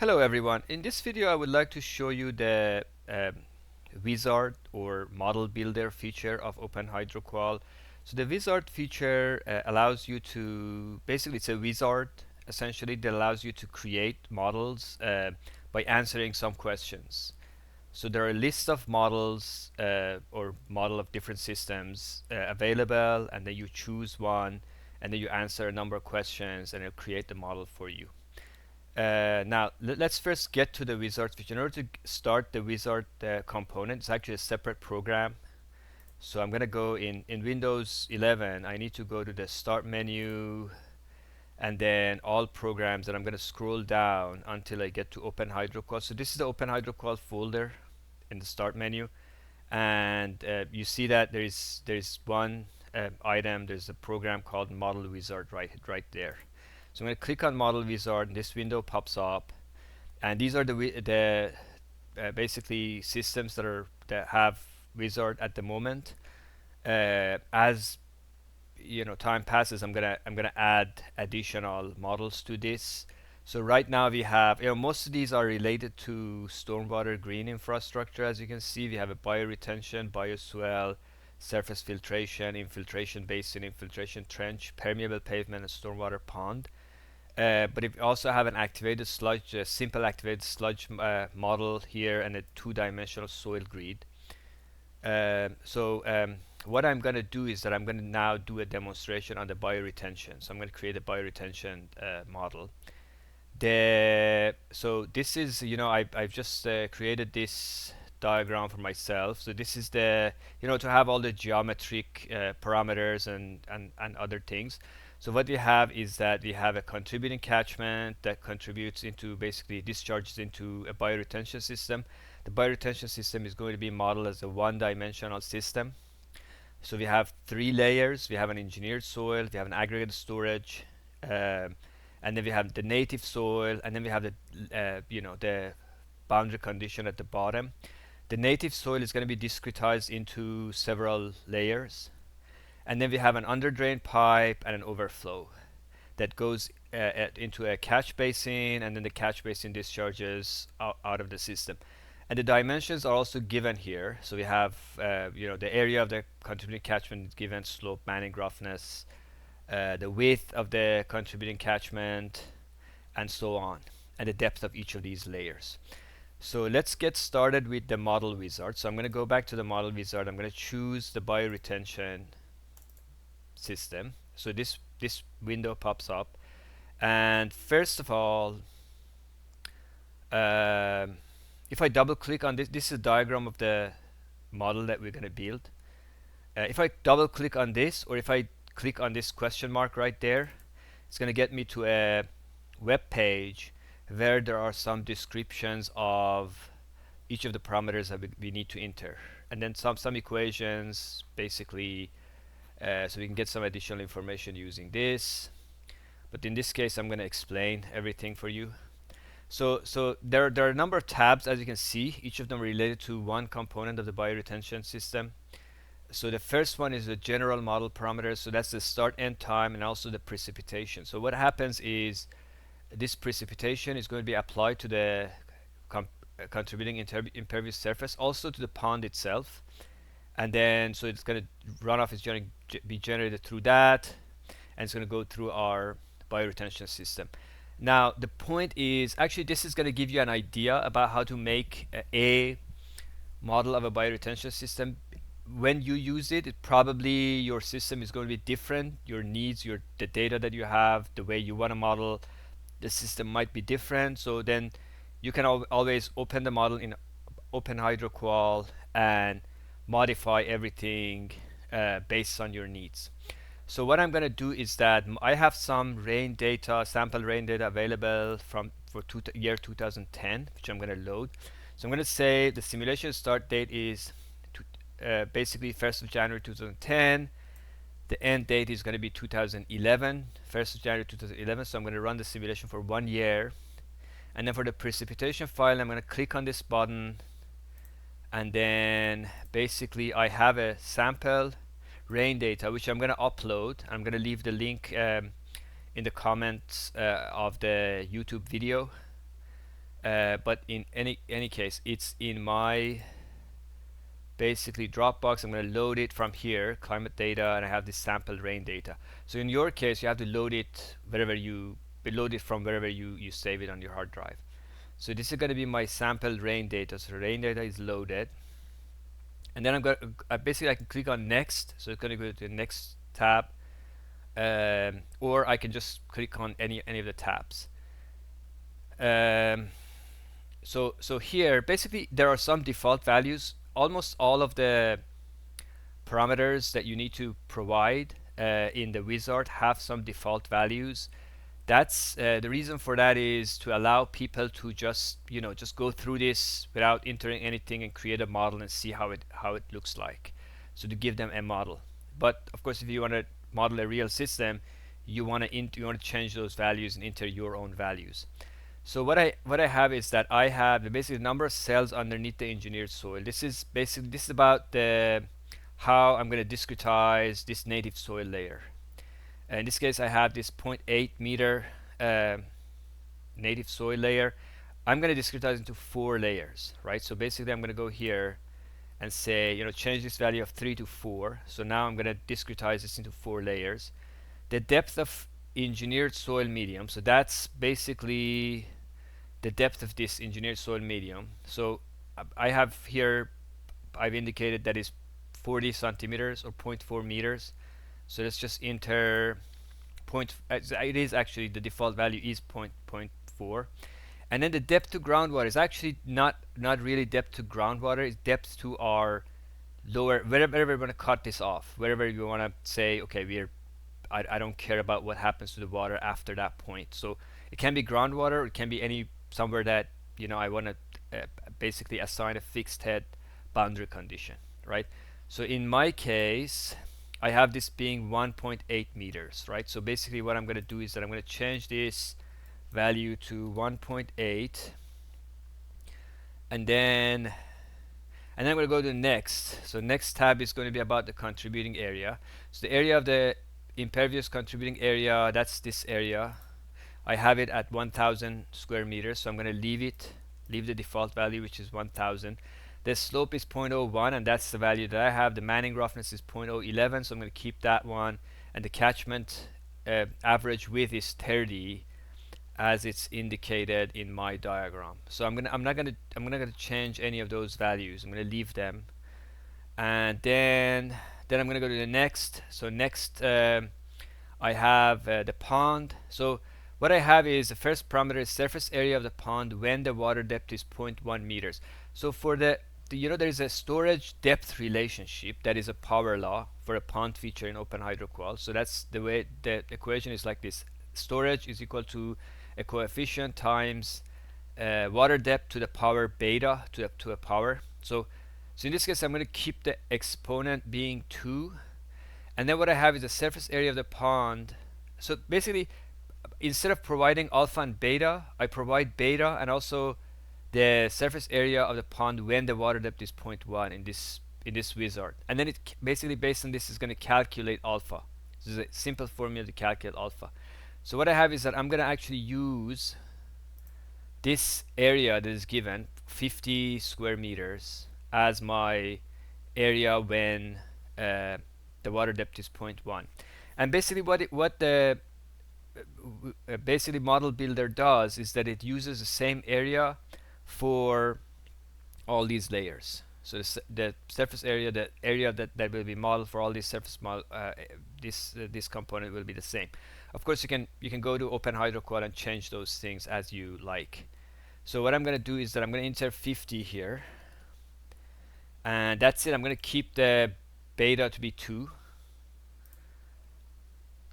Hello everyone. In this video I would like to show you the wizard or model builder feature of OpenHydroQual. So the wizard feature allows you to, basically it's a wizard essentially that allows you to create models by answering some questions. So there are a list of models or model of different systems available, and then you choose one and then you answer a number of questions and it'll create the model for you. Now let's first get to the wizard feature. In order to start the wizard component, it's actually a separate program. So I'm gonna go in Windows 11. I need to go to the start menu and then all programs, and I'm gonna scroll down until I get to OpenHydroQual. So this is the OpenHydroQual folder in the start menu, and you see that there's one item. There's a program called ModelWizard right there. So I'm going to click on ModelWizard, and this window pops up, and these are the basically systems that have Wizard at the moment. As you know, time passes, I'm gonna add additional models to this. So right now we have, most of these are related to stormwater green infrastructure. As you can see, we have a bioretention, bioswale, surface filtration, infiltration basin, infiltration trench, permeable pavement, and stormwater pond. But if you also have an activated sludge, a simple activated sludge model here, and a two-dimensional soil grid. What I'm going to do is that I'm going to now do a demonstration on the bioretention. So I'm going to create a bioretention model. So this is, I've just created this diagram for myself. So this is the, to have all the geometric parameters and other things. So what we have is that we have a contributing catchment that contributes into, basically discharges into a bioretention system. The bioretention system is going to be modeled as a one-dimensional system. So we have three layers. We have an engineered soil, we have an aggregate storage, and then we have the native soil, and then we have the boundary condition at the bottom. The native soil is going to be discretized into several layers, and then we have an underdrain pipe and an overflow that goes into a catch basin, and then the catch basin discharges out of the system. And the dimensions are also given here. So we have, the area of the contributing catchment is given, slope, manning, roughness, the width of the contributing catchment, and so on, and the depth of each of these layers. So let's get started with the model wizard. So I'm going to go back to the model wizard. I'm going to choose the bioretention system. So this window pops up, and first of all, if I double click on this is a diagram of the model that we're going to build. If I double click on this, or if I click on this question mark right there, it's going to get me to a web page where there are some descriptions of each of the parameters that we need to enter, and then some equations, basically, so we can get some additional information using this. But in this case, I'm going to explain everything for you. So there are a number of tabs, as you can see, each of them related to one component of the bioretention system. So the first one is the general model parameters. So that's the start end time and also the precipitation. So what happens is this precipitation is going to be applied to the contributing impervious surface, also to the pond itself. And then so it's going to runoff is going to be generated through that, and it's going to go through our bioretention system. Now the point is, actually this is going to give you an idea about how to make a model of a bioretention system. When you use it, probably your system is going to be different. Your needs, the data that you have, the way you want to model the system might be different. So then you can always open the model in OpenHydroQual and modify everything based on your needs. So what I'm going to do is that I have some rain data, sample rain data available for year 2010, which I'm going to load. So I'm going to say the simulation start date is basically 1st of January 2010. The end date is going to be 2011, 1st of January 2011. So I'm going to run the simulation for 1 year. And then for the precipitation file, I'm going to click on this button. And then basically I have a sample rain data, which I'm going to upload. I'm going to leave the link in the comments of the YouTube video. but in any case, it's in my basically Dropbox. I'm going to load it from here, climate data, and I have this sample rain data. So in your case, you have to load it wherever you load it from wherever you save it on your hard drive. So this is going to be my sample rain data. So rain data is loaded, and then I'm going to basically I can click on next. So it's going to go to the next tab, or I can just click on any of the tabs. So here basically there are some default values. Almost all of the parameters that you need to provide in the wizard have some default values. That's the reason for that is to allow people to just just go through this without entering anything and create a model and see how it looks like. So to give them a model. But of course, if you want to model a real system, you want to change those values and enter your own values. So what I have is that I have basically the number of cells underneath the engineered soil. This is about the how I'm going to discretize this native soil layer. In this case, I have this 0.8 meter native soil layer. I'm going to discretize into 4 layers, right? So basically, I'm going to go here and say, change this value of 3 to 4. So now I'm going to discretize this into 4 layers. The depth of engineered soil medium. So that's basically the depth of this engineered soil medium. So I have here, I've indicated that is 40 centimeters or 0.4 meters. So let's just enter it is actually the default value is 0.4. And then the depth to groundwater is actually not really depth to groundwater. It's depth to our lower, wherever we want to cut this off, wherever you want to say, okay, I don't care about what happens to the water after that point. So it can be groundwater, it can be somewhere that I want to basically assign a fixed head boundary condition, right? So in my case, I have this being 1.8 meters, right? So basically what I'm going to do is that I'm going to change this value to 1.8, and then I'm going to go to next. So next tab is going to be about the contributing area. So the area of the impervious contributing area, that's this area. I have it at 1000 square meters, so I'm going to leave the default value, which is 1000. The slope is 0.01, and that's the value that I have. The Manning roughness is 0.011, so I'm going to keep that one. And the catchment average width is 30, as it's indicated in my diagram. So I'm not gonna change any of those values. I'm going to leave them, and then I'm going to go to the next. So next, I have the pond. So what I have is the first parameter is surface area of the pond when the water depth is 0.1 meters. So for there is a storage depth relationship that is a power law for a pond feature in OpenHydroQual's. So that's the way the equation is like this. Storage is equal to a coefficient times water depth to the power beta to a power. So in this case, I'm going to keep the exponent being 2. And then what I have is the surface area of the pond. So basically, instead of providing alpha and beta, I provide beta and also the surface area of the pond when the water depth is 0.1 in this wizard. And then it basically, based on this, is going to calculate alpha. This is a simple formula to calculate alpha. So what I have is that I'm going to actually use this area that is given, 50 square meters, as my area when the water depth is 0.1. And basically what the basically model builder does is that it uses the same area for all these layers. So the surface area, the area that will be modeled for all these surface model, this component will be the same. Of course, you can go to OpenHydroQual and change those things as you like. So what I'm going to do is that I'm going to enter 50 here, and that's it. I'm going to keep the beta to be 2.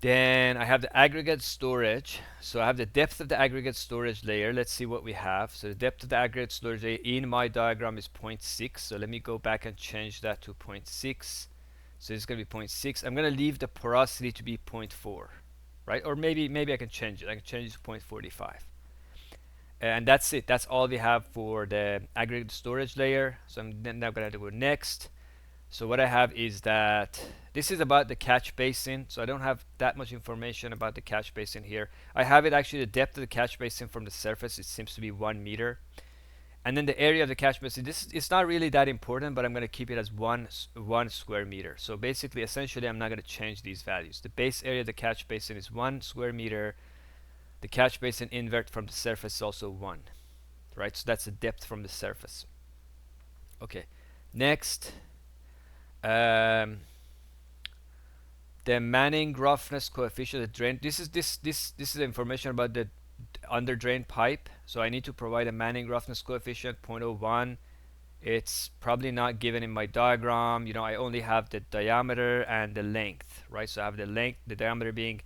Then I have the aggregate storage. So I have the depth of the aggregate storage layer. Let's see what we have. So the depth of the aggregate storage layer in my diagram is 0.6. So let me go back and change that to 0.6. So it's going to be 0.6. I'm going to leave the porosity to be 0.4, right? Or maybe I can change it. I can change it to 0.45. And that's it. That's all we have for the aggregate storage layer. So I'm now going to go next. So what I have is that this is about the catch basin. So I don't have that much information about the catch basin here. I have it actually, the depth of the catch basin from the surface, it seems to be 1 meter. And then the area of the catch basin, this it's not really that important, but I'm going to keep it as one square meter. So basically, essentially, I'm not going to change these values. The base area of the catch basin is 1 square meter. The catch basin invert from the surface is also 1, right? So that's the depth from the surface. Okay, next, um, the Manning roughness coefficient, the drain. This is the information about the under drain pipe. So I need to provide a Manning roughness coefficient 0.01. It's probably not given in my diagram. You know, I only have the diameter and the length, right? So I have the length, the diameter being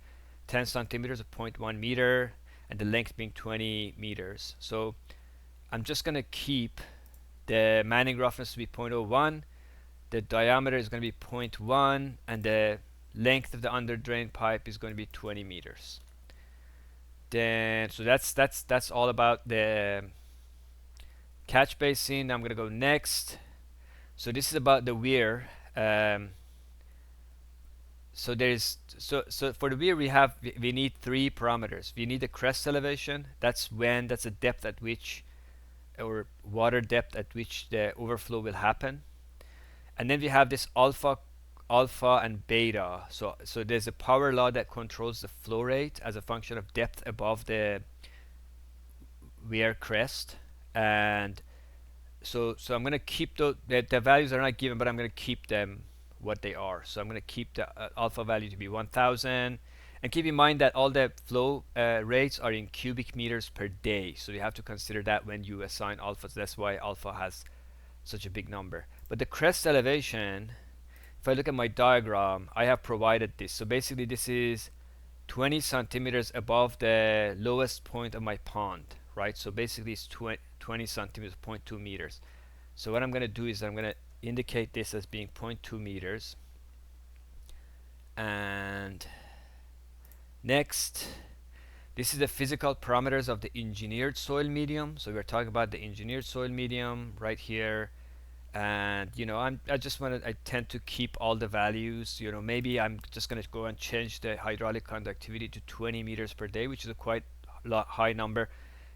10 centimeters or 0.1 meter, and the length being 20 meters. So I'm just going to keep the Manning roughness to be 0.01, the diameter is going to be 0.1, and the length of the under drain pipe is going to be 20 meters. Then, so that's all about the catch basin. I'm going to go next. So this is about the weir. So for the weir we need 3 parameters. We need the crest elevation. That's the depth at which, or water depth at which the overflow will happen. And then we have this alpha and beta. So there's a power law that controls the flow rate as a function of depth above the weir crest. And so I'm going to keep the values are not given, but I'm going to keep them what they are. So I'm going to keep the alpha value to be 1000, and keep in mind that all the flow rates are in cubic meters per day. So you have to consider that when you assign alphas. That's why alpha has such a big number. But the crest elevation, if I look at my diagram, I have provided this. So basically this is 20 centimeters above the lowest point of my pond, right? So basically it's 20 centimeters, 0.2 meters. So what I'm going to do is I'm going to indicate this as being 0.2 meters. And next, this is the physical parameters of the engineered soil medium. So we're talking about the engineered soil medium right here. And you know, I tend to keep all the values. You know, maybe I'm just going to go and change the hydraulic conductivity to 20 meters per day, which is a quite high number,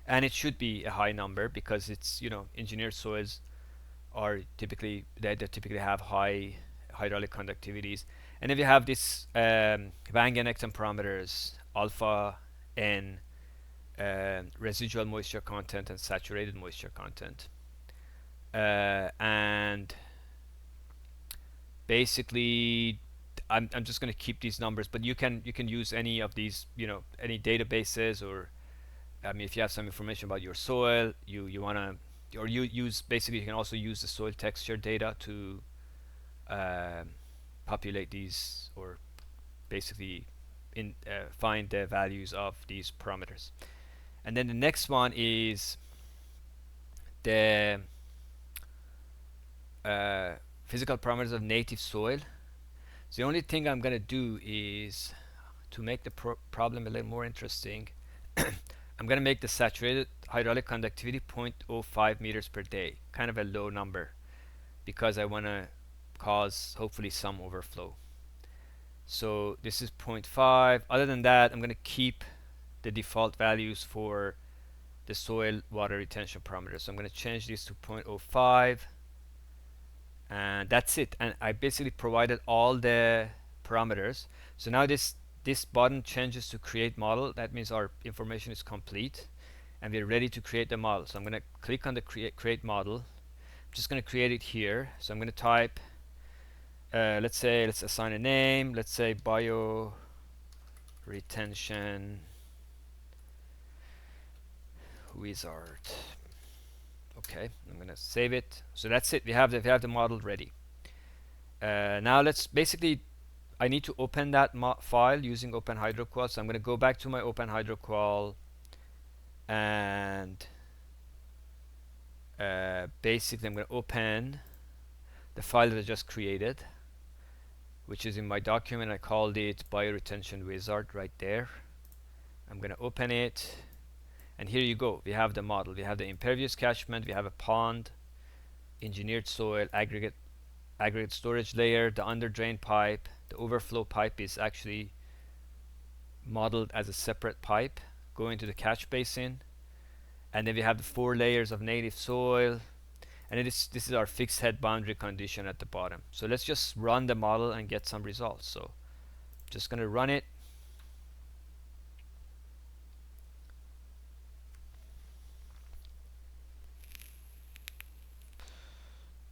and it should be a high number because it's, you know, engineered soils are typically they typically have high hydraulic conductivities. And then we have this Van Genekten parameters, alpha, N, residual moisture content, and saturated moisture content. And basically I'm just going to keep these numbers, but you can use any of these, you know, any databases, or I mean, if you have some information about your soil, you want to, or you use, basically you can also use the soil texture data to populate these, or basically find the values of these parameters. And then the next one is the physical parameters of native soil. So the only thing I'm going to do is to make the problem a little more interesting. I'm going to make the saturated hydraulic conductivity 0.05 meters per day, kind of a low number, because I want to cause hopefully some overflow. So this is 0.5. Other than that, I'm going to keep the default values for the soil water retention parameters. So I'm going to change this to 0.05, and that's it. And I basically provided all the parameters. So now this button changes to create model. That means our information is complete and we're ready to create the model. So I'm going to click on the create model. I'm just going to create it here. So I'm going to type, let's assign a name. Let's say bioretention wizard. Okay, I'm going to save it. So that's it. We have the model ready. Now let's basically, I need to open that file using OpenHydroQual. So I'm going to go back to my OpenHydroQual, and basically I'm going to open the file that I just created, which is in my document. I called it bioretention wizard right there. I'm going to open it, and here you go. We have the model. We have the impervious catchment. We have a pond, engineered soil, aggregate aggregate storage layer, the under drain pipe, the overflow pipe is actually modeled as a separate pipe going to the catch basin, and then we have the 4 layers of native soil, and this is our fixed head boundary condition at the bottom. So let's just run the model and get some results. So just gonna run it.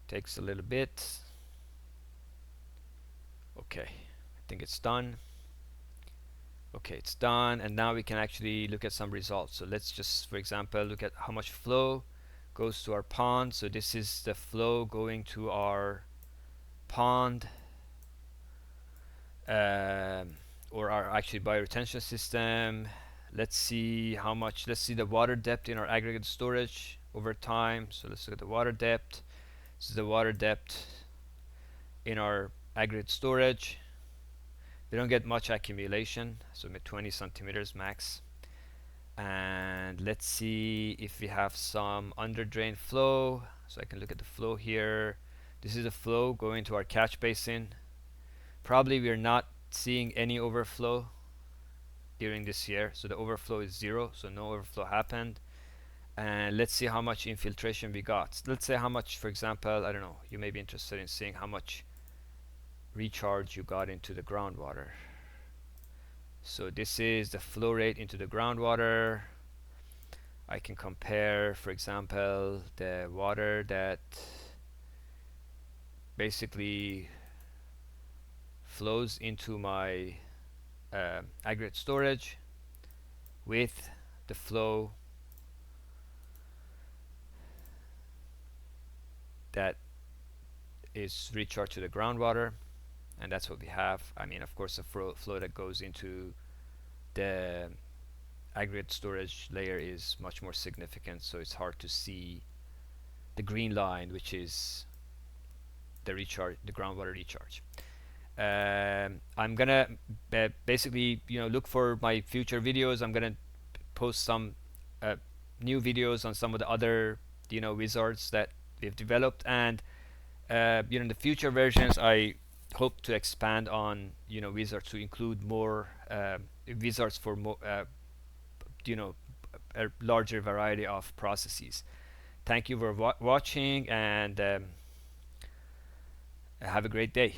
Takes a little bit. Okay, I think it's done. Okay, it's done, and now we can actually look at some results. So let's just, for example, look at how much flow goes to our pond. So this is the flow going to our pond, or our actually bioretention system. Let's see how much. Let's see the water depth in our aggregate storage over time. So let's look at the water depth. This is the water depth in our aggregate storage. We don't get much accumulation, so 20 centimeters max. And let's see if we have some under drain flow. So I can look at the flow here. This is the flow going to our catch basin. Probably we're not seeing any overflow during this year, so the overflow is 0, so no overflow happened. And let's see how much infiltration we got. Let's say how much, for example, I don't know, you may be interested in seeing how much recharge you got into the groundwater. So this is the flow rate into the groundwater. I can compare, for example, the water that basically flows into my aggregate storage with the flow that is recharged to the groundwater, and that's what we have. I mean, of course, the flow that goes into the aggregate storage layer is much more significant, so it's hard to see the green line, which is the recharge, the groundwater recharge. I'm gonna basically, look for my future videos. I'm gonna post some new videos on some of the other, wizards that we've developed, and in the future versions, I hope to expand on, wizards to include more wizards for more, a larger variety of processes. Thank you for watching, and have a great day.